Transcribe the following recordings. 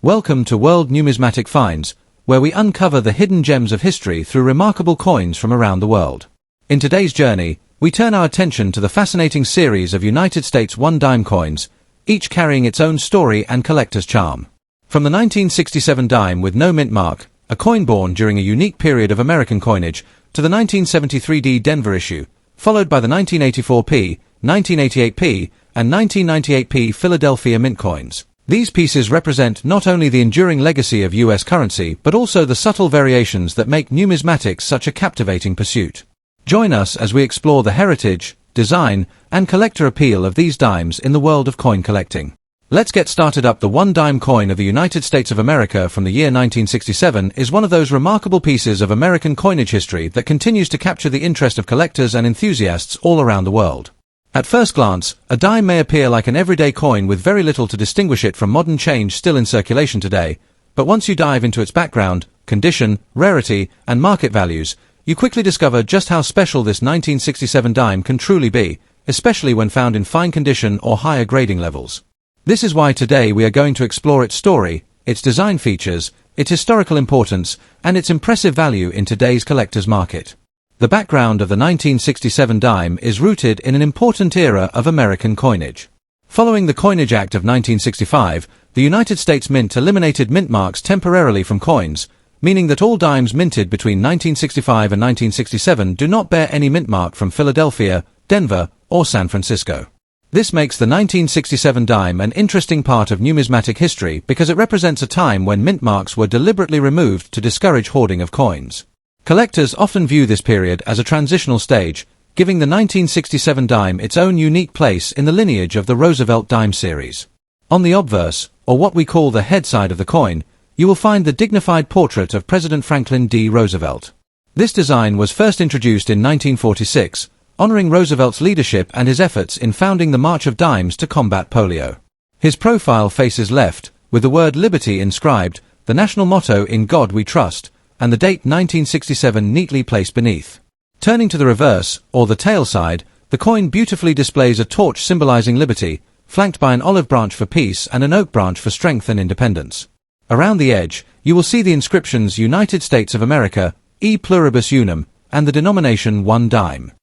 Welcome to World Numismatic Finds, where we uncover the hidden gems of history through remarkable coins from around the world. In today's journey, we turn our attention to the fascinating series of United States one-dime coins, each carrying its own story and collector's charm. From the 1967 dime with no mint mark, a coin born during a unique period of American coinage, to the 1973 D Denver issue, followed by the 1984p, 1988p, and 1998p Philadelphia mint coins. These pieces represent not only the enduring legacy of U.S. currency but also the subtle variations that make numismatics such a captivating pursuit. Join us as we explore the heritage, design, and collector appeal of these dimes in the world of coin collecting. Let's get started up. The one-dime coin of the United States of America from the year 1967 is one of those remarkable pieces of American coinage history that continues to capture the interest of collectors and enthusiasts all around the world. At first glance, a dime may appear like an everyday coin with very little to distinguish it from modern change still in circulation today, but once you dive into its background, condition, rarity, and market values, you quickly discover just how special this 1967 dime can truly be, especially when found in fine condition or higher grading levels. This is why today we are going to explore its story, its design features, its historical importance, and its impressive value in today's collector's market. The background of the 1967 dime is rooted in an important era of American coinage. Following the Coinage Act of 1965, the United States Mint eliminated mint marks temporarily from coins, meaning that all dimes minted between 1965 and 1967 do not bear any mint mark from Philadelphia, Denver, or San Francisco. This makes the 1967 dime an interesting part of numismatic history because it represents a time when mint marks were deliberately removed to discourage hoarding of coins. Collectors often view this period as a transitional stage, giving the 1967 dime its own unique place in the lineage of the Roosevelt dime series. On the obverse, or what we call the head side of the coin, you will find the dignified portrait of President Franklin D. Roosevelt. This design was first introduced in 1946, honoring Roosevelt's leadership and his efforts in founding the March of Dimes to combat polio. His profile faces left, with the word liberty inscribed, the national motto "In God We Trust," and the date 1967 neatly placed beneath. Turning to the reverse, or the tail side, the coin beautifully displays a torch symbolizing liberty, flanked by an olive branch for peace and an oak branch for strength and independence. Around the edge, you will see the inscriptions United States of America, E Pluribus Unum, and the denomination one dime.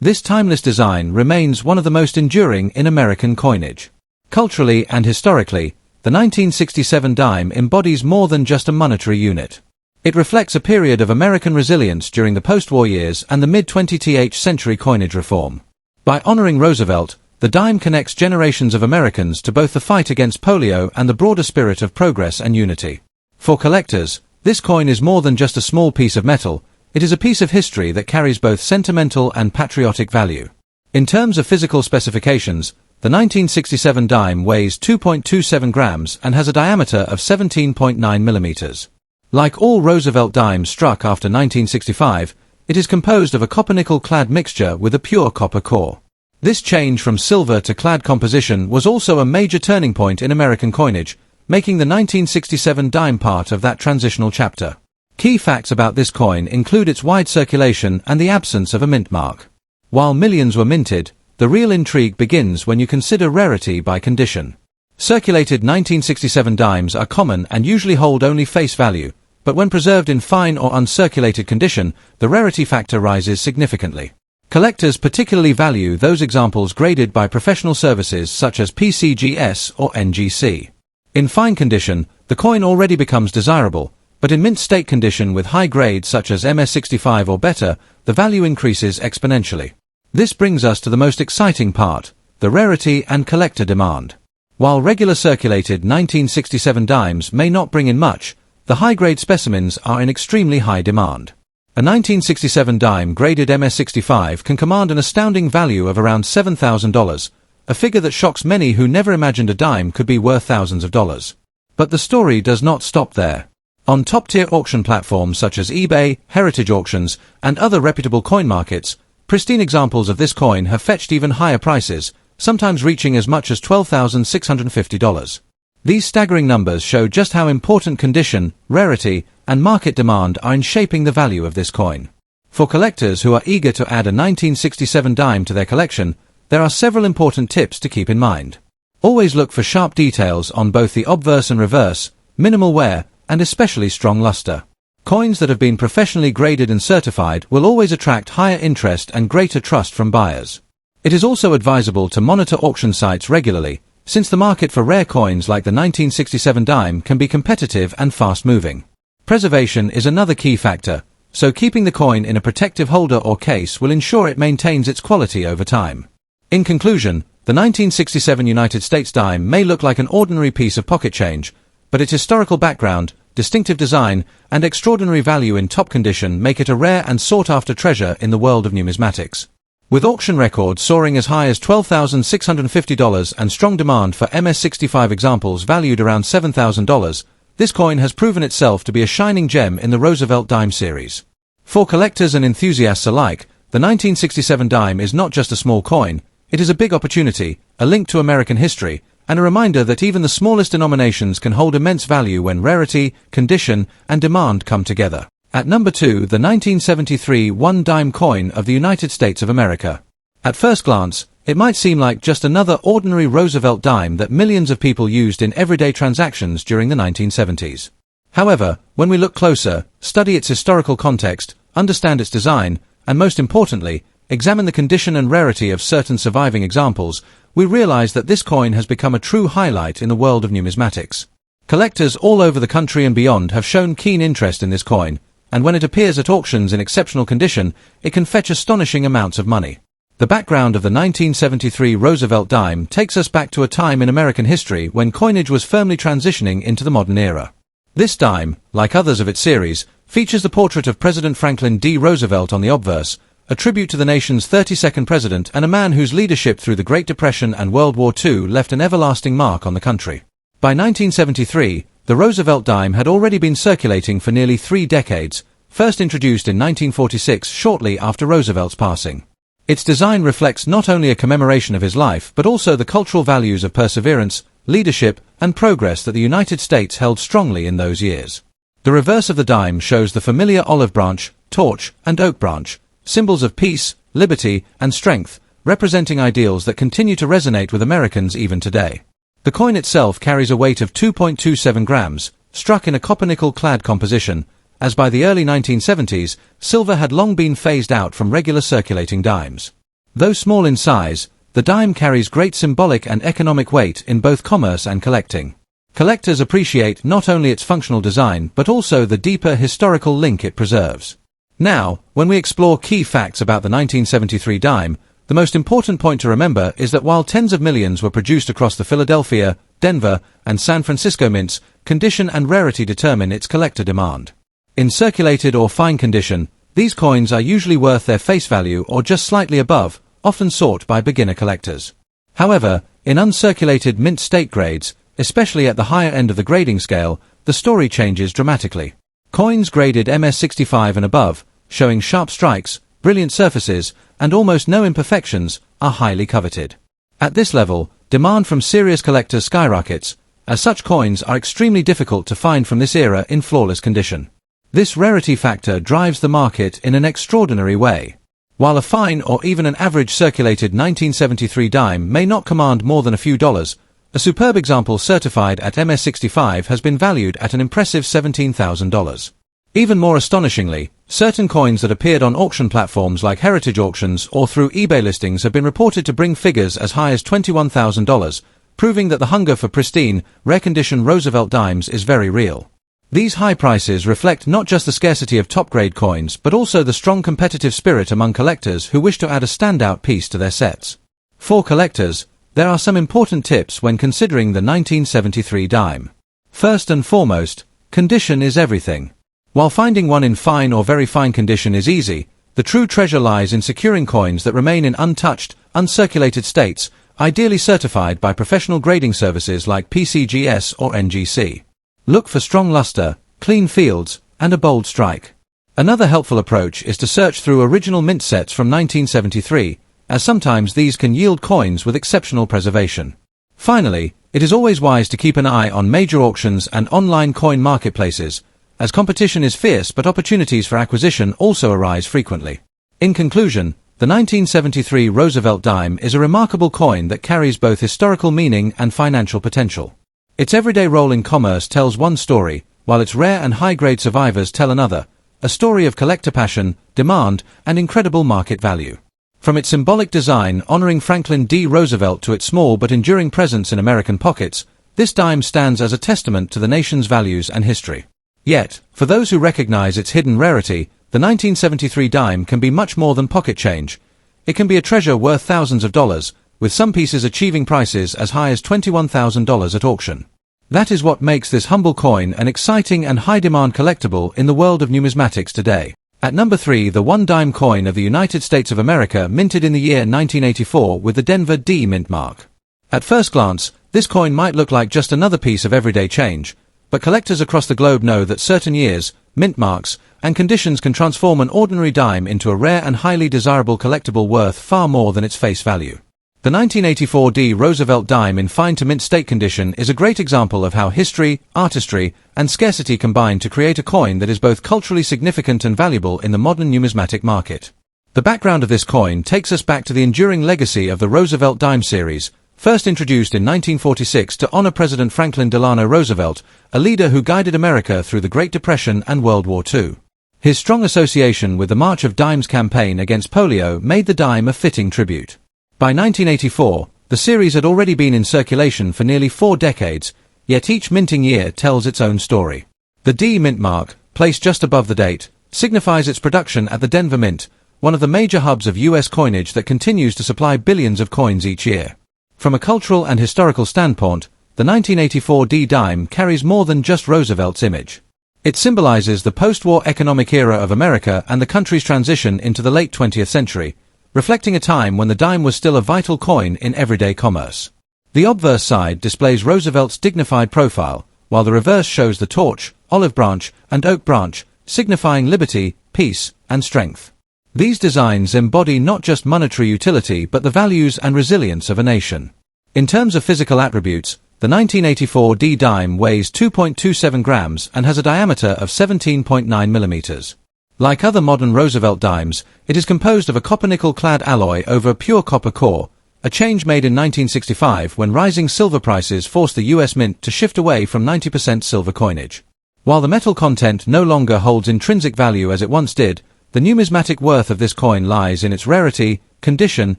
This timeless design remains one of the most enduring in American coinage. Culturally and historically, the 1967 dime embodies more than just a monetary unit. It reflects a period of American resilience during the post-war years and the mid-20th century coinage reform. By honoring Roosevelt, the dime connects generations of Americans to both the fight against polio and the broader spirit of progress and unity. For collectors, this coin is more than just a small piece of metal, it is a piece of history that carries both sentimental and patriotic value. In terms of physical specifications, the 1967 dime weighs 2.27 grams and has a diameter of 17.9 millimeters. Like all Roosevelt dimes struck after 1965, it is composed of a copper-nickel clad mixture with a pure copper core. This change from silver to clad composition was also a major turning point in American coinage, making the 1967 dime part of that transitional chapter. Key facts about this coin include its wide circulation and the absence of a mint mark. While millions were minted, the real intrigue begins when you consider rarity by condition. Circulated 1967 dimes are common and usually hold only face value, but when preserved in fine or uncirculated condition, the rarity factor rises significantly. Collectors particularly value those examples graded by professional services such as PCGS or NGC. In fine condition, the coin already becomes desirable, but in mint state condition with high grades such as MS65 or better, the value increases exponentially. This brings us to the most exciting part, the rarity and collector demand. While regular circulated 1967 dimes may not bring in much, the high-grade specimens are in extremely high demand. A 1967 dime graded MS65 can command an astounding value of around $7,000, a figure that shocks many who never imagined a dime could be worth thousands of dollars. But the story does not stop there. On top-tier auction platforms such as eBay, heritage auctions, and other reputable coin markets, pristine examples of this coin have fetched even higher prices, sometimes reaching as much as $12,650. These staggering numbers show just how important condition, rarity, and market demand are in shaping the value of this coin. For collectors who are eager to add a 1967 dime to their collection, there are several important tips to keep in mind. Always look for sharp details on both the obverse and reverse, minimal wear, and especially strong luster. Coins that have been professionally graded and certified will always attract higher interest and greater trust from buyers. It is also advisable to monitor auction sites regularly, since the market for rare coins like the 1967 dime can be competitive and fast-moving. Preservation is another key factor, so keeping the coin in a protective holder or case will ensure it maintains its quality over time. In conclusion, the 1967 United States dime may look like an ordinary piece of pocket change, but its historical background, distinctive design, and extraordinary value in top condition make it a rare and sought-after treasure in the world of numismatics. With auction records soaring as high as $12,650 and strong demand for MS-65 examples valued around $7,000, this coin has proven itself to be a shining gem in the Roosevelt dime series. For collectors and enthusiasts alike, the 1967 dime is not just a small coin, it is a big opportunity, a link to American history, and a reminder that even the smallest denominations can hold immense value when rarity, condition, and demand come together. At number 2, the 1973 one-dime coin of the United States of America. At first glance, it might seem like just another ordinary Roosevelt dime that millions of people used in everyday transactions during the 1970s. However, when we look closer, study its historical context, understand its design, and most importantly, examine the condition and rarity of certain surviving examples, we realize that this coin has become a true highlight in the world of numismatics. Collectors all over the country and beyond have shown keen interest in this coin, and when it appears at auctions in exceptional condition, it can fetch astonishing amounts of money. The background of the 1973 Roosevelt dime takes us back to a time in American history when coinage was firmly transitioning into the modern era. This dime, like others of its series, features the portrait of President Franklin D. Roosevelt on the obverse, a tribute to the nation's 32nd president and a man whose leadership through the Great Depression and World War II left an everlasting mark on the country. By 1973, the Roosevelt dime had already been circulating for nearly 3 decades, first introduced in 1946 shortly after Roosevelt's passing. Its design reflects not only a commemoration of his life but also the cultural values of perseverance, leadership, and progress that the United States held strongly in those years. The reverse of the dime shows the familiar olive branch, torch, and oak branch, symbols of peace, liberty, and strength, representing ideals that continue to resonate with Americans even today. The coin itself carries a weight of 2.27 grams, struck in a copper-nickel-clad composition, as by the early 1970s, silver had long been phased out from regular circulating dimes. Though small in size, the dime carries great symbolic and economic weight in both commerce and collecting. Collectors appreciate not only its functional design but also the deeper historical link it preserves. Now, when we explore key facts about the 1973 dime, the most important point to remember is that while tens of millions were produced across the Philadelphia, Denver, and San Francisco mints, condition and rarity determine its collector demand. In circulated or fine condition, these coins are usually worth their face value or just slightly above, often sought by beginner collectors. However, in uncirculated mint state grades, especially at the higher end of the grading scale, the story changes dramatically. Coins graded MS-65 and above, showing sharp strikes, brilliant surfaces, and almost no imperfections, are highly coveted. At this level, demand from serious collectors skyrockets, as such coins are extremely difficult to find from this era in flawless condition. This rarity factor drives the market in an extraordinary way. While a fine or even an average circulated 1973 dime may not command more than a few dollars, a superb example certified at MS-65 has been valued at an impressive $17,000. Even more astonishingly, certain coins that appeared on auction platforms like heritage auctions or through eBay listings have been reported to bring figures as high as $21,000, proving that the hunger for pristine, rare-condition Roosevelt dimes is very real. These high prices reflect not just the scarcity of top-grade coins but also the strong competitive spirit among collectors who wish to add a standout piece to their sets. For collectors, there are some important tips when considering the 1973 dime. First and foremost, condition is everything. While finding one in fine or very fine condition is easy, the true treasure lies in securing coins that remain in untouched, uncirculated states, ideally certified by professional grading services like PCGS or NGC. Look for strong luster, clean fields, and a bold strike. Another helpful approach is to search through original mint sets from 1973, as sometimes these can yield coins with exceptional preservation. Finally, it is always wise to keep an eye on major auctions and online coin marketplaces, as competition is fierce but opportunities for acquisition also arise frequently. In conclusion, the 1973 Roosevelt dime is a remarkable coin that carries both historical meaning and financial potential. Its everyday role in commerce tells one story, while its rare and high-grade survivors tell another, a story of collector passion, demand, and incredible market value. From its symbolic design honoring Franklin D. Roosevelt to its small but enduring presence in American pockets, this dime stands as a testament to the nation's values and history. Yet, for those who recognize its hidden rarity, the 1973 dime can be much more than pocket change. It can be a treasure worth thousands of dollars, with some pieces achieving prices as high as $21,000 at auction. That is what makes this humble coin an exciting and high-demand collectible in the world of numismatics today. At number 3, the one-dime coin of the United States of America, minted in the year 1984 with the Denver D mint mark. At first glance, this coin might look like just another piece of everyday change, but collectors across the globe know that certain years, mint marks, and conditions can transform an ordinary dime into a rare and highly desirable collectible worth far more than its face value. The 1984 D Roosevelt dime in fine to mint state condition is a great example of how history, artistry, and scarcity combine to create a coin that is both culturally significant and valuable in the modern numismatic market. The background of this coin takes us back to the enduring legacy of the Roosevelt dime series, first introduced in 1946 to honor President Franklin Delano Roosevelt, a leader who guided America through the Great Depression and World War II. His strong association with the March of Dimes campaign against polio made the dime a fitting tribute. By 1984, the series had already been in circulation for nearly 4 decades, yet each minting year tells its own story. The D mint mark, placed just above the date, signifies its production at the Denver Mint, one of the major hubs of U.S. coinage that continues to supply billions of coins each year. From a cultural and historical standpoint, the 1984 D dime carries more than just Roosevelt's image. It symbolizes the post-war economic era of America and the country's transition into the late 20th century, reflecting a time when the dime was still a vital coin in everyday commerce. The obverse side displays Roosevelt's dignified profile, while the reverse shows the torch, olive branch, and oak branch, signifying liberty, peace, and strength. These designs embody not just monetary utility but the values and resilience of a nation. In terms of physical attributes, the 1984 D dime weighs 2.27 grams and has a diameter of 17.9 millimeters. Like other modern Roosevelt dimes, it is composed of a copper-nickel-clad alloy over a pure copper core, a change made in 1965 when rising silver prices forced the U.S. Mint to shift away from 90% silver coinage. While the metal content no longer holds intrinsic value as it once did, the numismatic worth of this coin lies in its rarity, condition,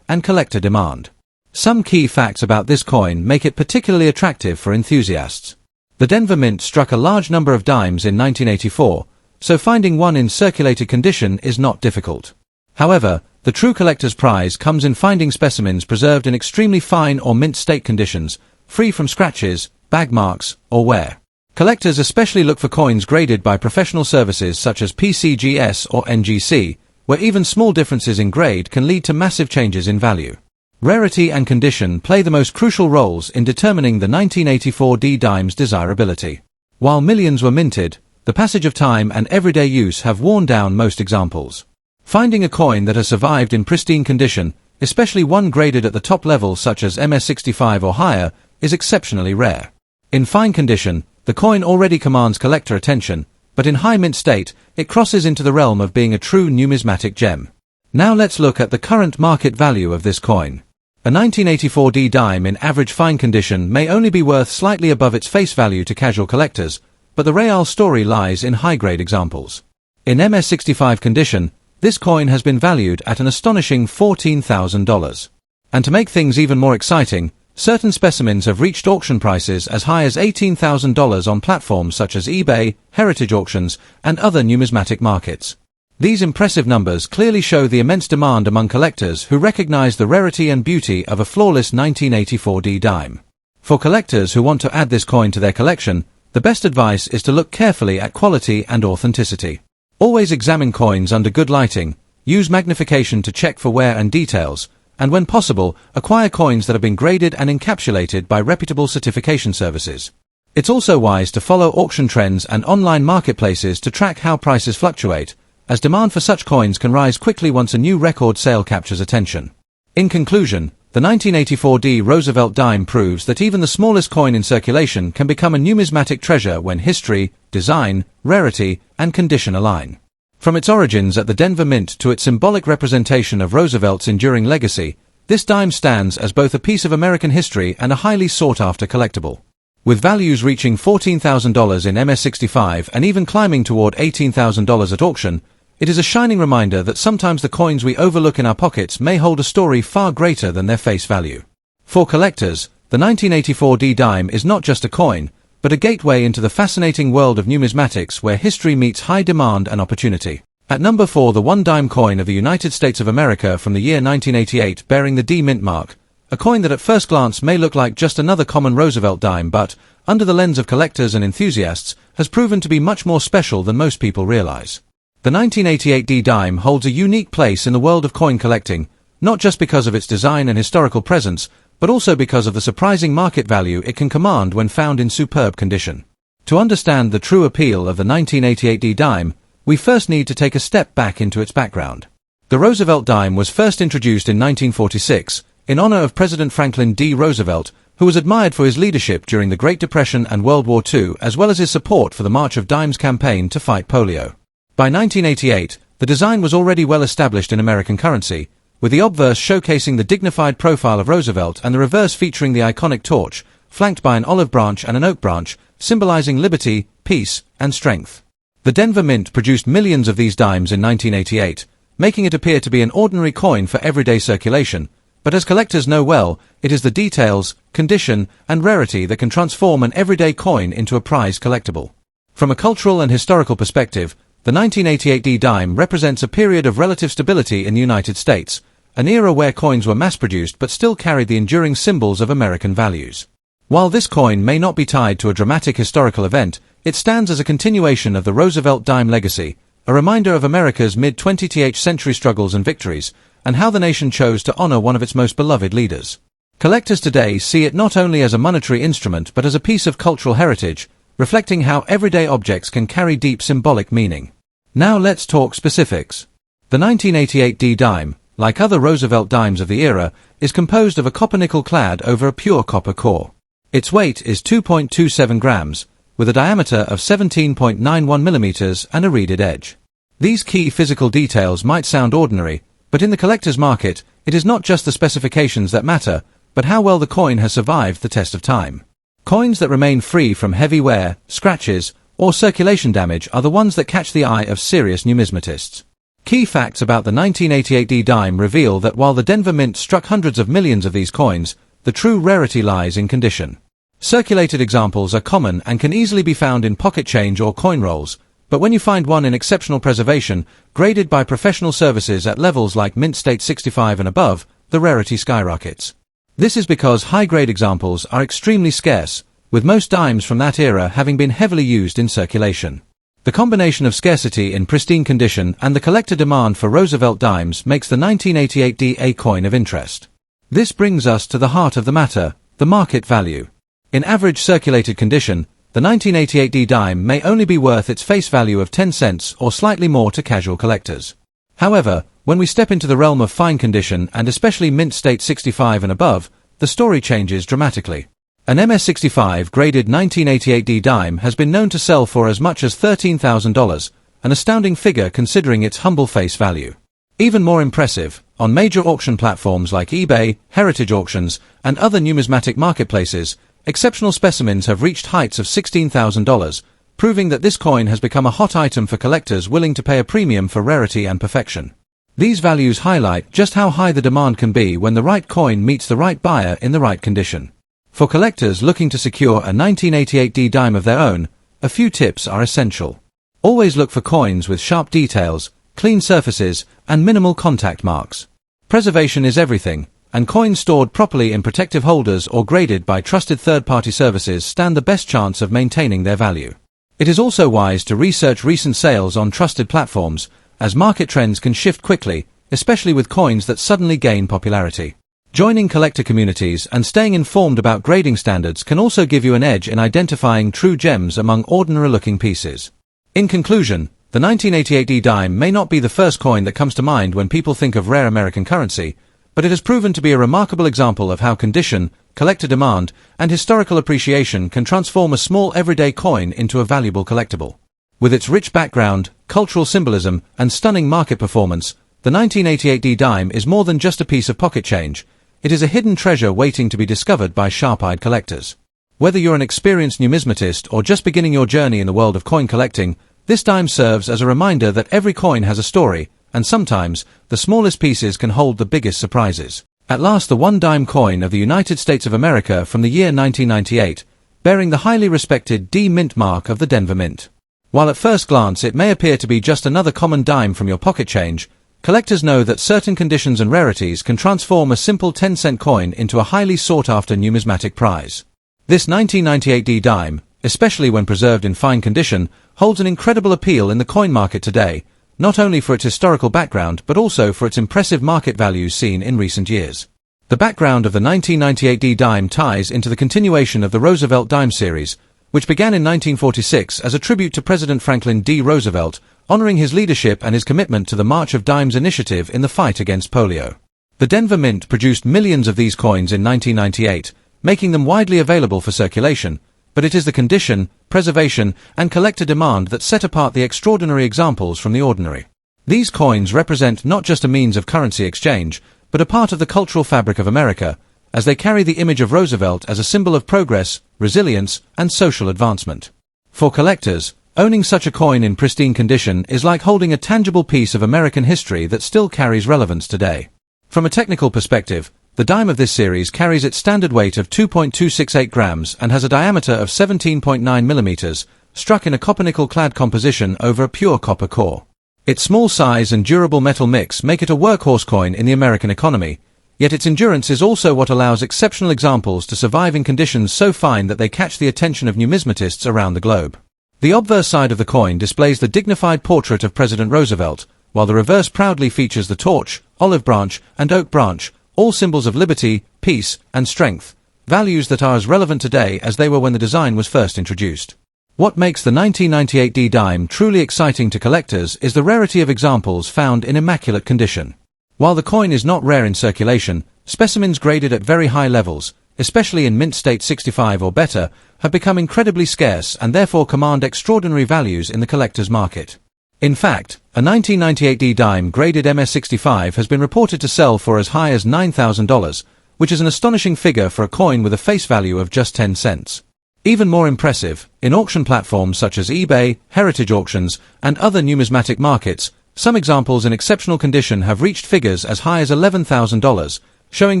and collector demand. Some key facts about this coin make it particularly attractive for enthusiasts. The Denver Mint struck a large number of dimes in 1984, so finding one in circulated condition is not difficult. However, the true collector's prize comes in finding specimens preserved in extremely fine or mint state conditions, free from scratches, bag marks, or wear. Collectors especially look for coins graded by professional services such as PCGS or NGC, where even small differences in grade can lead to massive changes in value. Rarity and condition play the most crucial roles in determining the 1984 D dime's desirability. While millions were minted, the passage of time and everyday use have worn down most examples. Finding a coin that has survived in pristine condition, especially one graded at the top level such as MS65 or higher, is exceptionally rare. In fine condition, the coin already commands collector attention, but in high mint state, it crosses into the realm of being a true numismatic gem. Now let's look at the current market value of this coin. A 1984 D dime in average fine condition may only be worth slightly above its face value to casual collectors, but the real story lies in high-grade examples. In MS65 condition, this coin has been valued at an astonishing $14,000. And to make things even more exciting, certain specimens have reached auction prices as high as $18,000 on platforms such as eBay, heritage auctions, and other numismatic markets. These impressive numbers clearly show the immense demand among collectors who recognize the rarity and beauty of a flawless 1984 D dime. For collectors who want to add this coin to their collection, the best advice is to look carefully at quality and authenticity. Always examine coins under good lighting, use magnification to check for wear and details, and when possible, acquire coins that have been graded and encapsulated by reputable certification services. It's also wise to follow auction trends and online marketplaces to track how prices fluctuate, as demand for such coins can rise quickly once a new record sale captures attention. In conclusion, the 1984 D Roosevelt dime proves that even the smallest coin in circulation can become a numismatic treasure when history, design, rarity, and condition align. From its origins at the Denver Mint to its symbolic representation of Roosevelt's enduring legacy, this dime stands as both a piece of American history and a highly sought-after collectible. With values reaching $14,000 in MS-65 and even climbing toward $18,000 at auction, it is a shining reminder that sometimes the coins we overlook in our pockets may hold a story far greater than their face value. For collectors, the 1984 D-dime is not just a coin, but a gateway into the fascinating world of numismatics where history meets high demand and opportunity. At number 4, the one-dime coin of the United States of America from the year 1988 bearing the D mint mark, a coin that at first glance may look like just another common Roosevelt dime but, under the lens of collectors and enthusiasts, has proven to be much more special than most people realize. The 1988 D-dime holds a unique place in the world of coin collecting, not just because of its design and historical presence, but also because of the surprising market value it can command when found in superb condition. To understand the true appeal of the 1988 D-dime, we first need to take a step back into its background. The Roosevelt dime was first introduced in 1946, in honor of President Franklin D. Roosevelt, who was admired for his leadership during the Great Depression and World War II, as well as his support for the March of Dimes campaign to fight polio. By 1988, the design was already well established in American currency, with the obverse showcasing the dignified profile of Roosevelt and the reverse featuring the iconic torch, flanked by an olive branch and an oak branch, symbolizing liberty, peace, and strength. The Denver Mint produced millions of these dimes in 1988, making it appear to be an ordinary coin for everyday circulation, but as collectors know well, it is the details, condition, and rarity that can transform an everyday coin into a prized collectible. From a cultural and historical perspective, the 1988 D-dime represents a period of relative stability in the United States, an era where coins were mass-produced but still carried the enduring symbols of American values. While this coin may not be tied to a dramatic historical event, it stands as a continuation of the Roosevelt dime legacy, a reminder of America's mid-20th century struggles and victories, and how the nation chose to honor one of its most beloved leaders. Collectors today see it not only as a monetary instrument but as a piece of cultural heritage, reflecting how everyday objects can carry deep symbolic meaning. Now let's talk specifics. The 1988 D-dime, like other Roosevelt dimes of the era, is composed of a copper-nickel clad over a pure copper core. Its weight is 2.27 grams, with a diameter of 17.91 millimeters and a reeded edge. These key physical details might sound ordinary, but in the collector's market, it is not just the specifications that matter, but how well the coin has survived the test of time. Coins that remain free from heavy wear, scratches, or circulation damage are the ones that catch the eye of serious numismatists. Key facts about the 1988 D-dime reveal that while the Denver Mint struck hundreds of millions of these coins, the true rarity lies in condition. Circulated examples are common and can easily be found in pocket change or coin rolls, but when you find one in exceptional preservation, graded by professional services at levels like Mint State 65 and above, the rarity skyrockets. This is because high-grade examples are extremely scarce, with most dimes from that era having been heavily used in circulation. The combination of scarcity in pristine condition and the collector demand for Roosevelt dimes makes the 1988 D a coin of interest. This brings us to the heart of the matter, the market value. In average circulated condition, the 1988 D-dime may only be worth its face value of 10 cents or slightly more to casual collectors. However, when we step into the realm of fine condition and especially Mint State 65 and above, the story changes dramatically. An MS-65 graded 1988 D-dime has been known to sell for as much as $13,000, an astounding figure considering its humble face value. Even more impressive, on major auction platforms like eBay, heritage auctions, and other numismatic marketplaces, exceptional specimens have reached heights of $16,000, proving that this coin has become a hot item for collectors willing to pay a premium for rarity and perfection. These values highlight just how high the demand can be when the right coin meets the right buyer in the right condition. For collectors looking to secure a 1988 D-dime of their own, a few tips are essential. Always look for coins with sharp details, clean surfaces, and minimal contact marks. Preservation is everything, and coins stored properly in protective holders or graded by trusted third-party services stand the best chance of maintaining their value. It is also wise to research recent sales on trusted platforms, as market trends can shift quickly, especially with coins that suddenly gain popularity. Joining collector communities and staying informed about grading standards can also give you an edge in identifying true gems among ordinary-looking pieces. In conclusion, the 1988 D-dime may not be the first coin that comes to mind when people think of rare American currency, but it has proven to be a remarkable example of how condition, collector demand, and historical appreciation can transform a small everyday coin into a valuable collectible. With its rich background, cultural symbolism, and stunning market performance, the 1988 D-dime is more than just a piece of pocket change. It is a hidden treasure waiting to be discovered by sharp-eyed collectors. Whether you're an experienced numismatist or just beginning your journey in the world of coin collecting, this dime serves as a reminder that every coin has a story, and sometimes, the smallest pieces can hold the biggest surprises. At last, the one dime coin of the United States of America from the year 1998, bearing the highly respected D Mint mark of the Denver Mint. While at first glance it may appear to be just another common dime from your pocket change, collectors know that certain conditions and rarities can transform a simple 10-cent coin into a highly sought-after numismatic prize. This 1998 D dime, especially when preserved in fine condition, holds an incredible appeal in the coin market today, not only for its historical background but also for its impressive market values seen in recent years. The background of the 1998 D dime ties into the continuation of the Roosevelt Dime series, which began in 1946 as a tribute to President Franklin D. Roosevelt, honoring his leadership and his commitment to the March of Dimes initiative in the fight against polio. The Denver Mint produced millions of these coins in 1998, making them widely available for circulation, but it is the condition, preservation, and collector demand that set apart the extraordinary examples from the ordinary. These coins represent not just a means of currency exchange, but a part of the cultural fabric of America, as they carry the image of Roosevelt as a symbol of progress, resilience, and social advancement. For collectors, owning such a coin in pristine condition is like holding a tangible piece of American history that still carries relevance today. From a technical perspective, the dime of this series carries its standard weight of 2.268 grams and has a diameter of 17.9 millimeters, struck in a copper-nickel-clad composition over a pure copper core. Its small size and durable metal mix make it a workhorse coin in the American economy, yet its endurance is also what allows exceptional examples to survive in conditions so fine that they catch the attention of numismatists around the globe. The obverse side of the coin displays the dignified portrait of President Roosevelt, while the reverse proudly features the torch, olive branch, and oak branch, all symbols of liberty, peace, and strength, values that are as relevant today as they were when the design was first introduced. What makes the 1998 D dime truly exciting to collectors is the rarity of examples found in immaculate condition. While the coin is not rare in circulation, specimens graded at very high levels, especially in mint state 65 or better, have become incredibly scarce and therefore command extraordinary values in the collector's market. In fact, a 1998 D dime graded MS65 has been reported to sell for as high as $9,000, which is an astonishing figure for a coin with a face value of just 10 cents. Even more impressive, in auction platforms such as eBay, heritage auctions, and other numismatic markets, some examples in exceptional condition have reached figures as high as $11,000, showing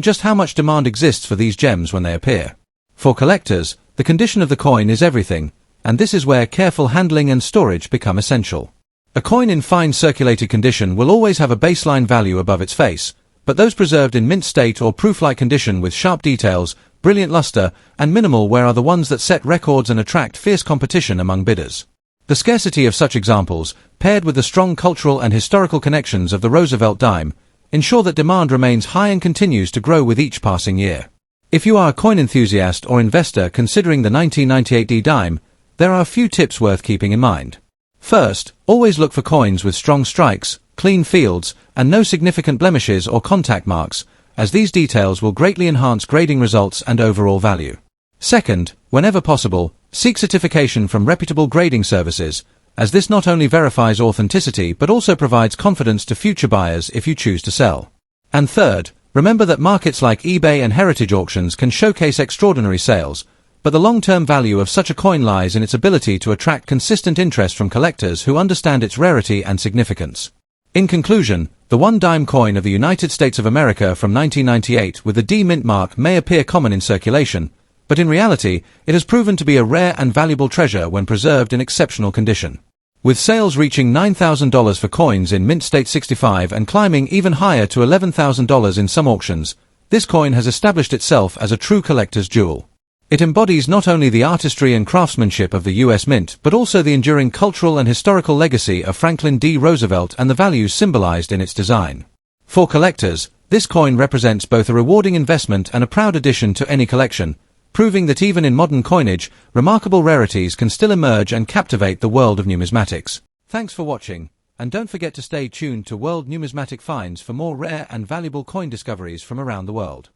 just how much demand exists for these gems when they appear. For collectors, the condition of the coin is everything, and this is where careful handling and storage become essential. A coin in fine circulated condition will always have a baseline value above its face, but those preserved in mint state or proof-like condition with sharp details, brilliant luster, and minimal wear are the ones that set records and attract fierce competition among bidders. The scarcity of such examples, paired with the strong cultural and historical connections of the Roosevelt dime, ensure that demand remains high and continues to grow with each passing year. If you are a coin enthusiast or investor considering the 1998 D dime, there are a few tips worth keeping in mind. First, always look for coins with strong strikes, clean fields, and no significant blemishes or contact marks, as these details will greatly enhance grading results and overall value. Second, whenever possible, seek certification from reputable grading services, as this not only verifies authenticity but also provides confidence to future buyers if you choose to sell. And third, remember that markets like eBay and heritage auctions can showcase extraordinary sales, but the long-term value of such a coin lies in its ability to attract consistent interest from collectors who understand its rarity and significance. In conclusion, the one dime coin of the United States of America from 1998 with the D Mint mark may appear common in circulation, but in reality, it has proven to be a rare and valuable treasure when preserved in exceptional condition. With sales reaching $9,000 for coins in mint state 65 and climbing even higher to $11,000 in some auctions, this coin has established itself as a true collector's jewel. It embodies not only the artistry and craftsmanship of the U.S. Mint, but also the enduring cultural and historical legacy of Franklin D. Roosevelt and the values symbolized in its design. For collectors, this coin represents both a rewarding investment and a proud addition to any collection, proving that even in modern coinage, remarkable rarities can still emerge and captivate the world of numismatics. Thanks for watching, and don't forget to stay tuned to World Numismatic Finds for more rare and valuable coin discoveries from around the world.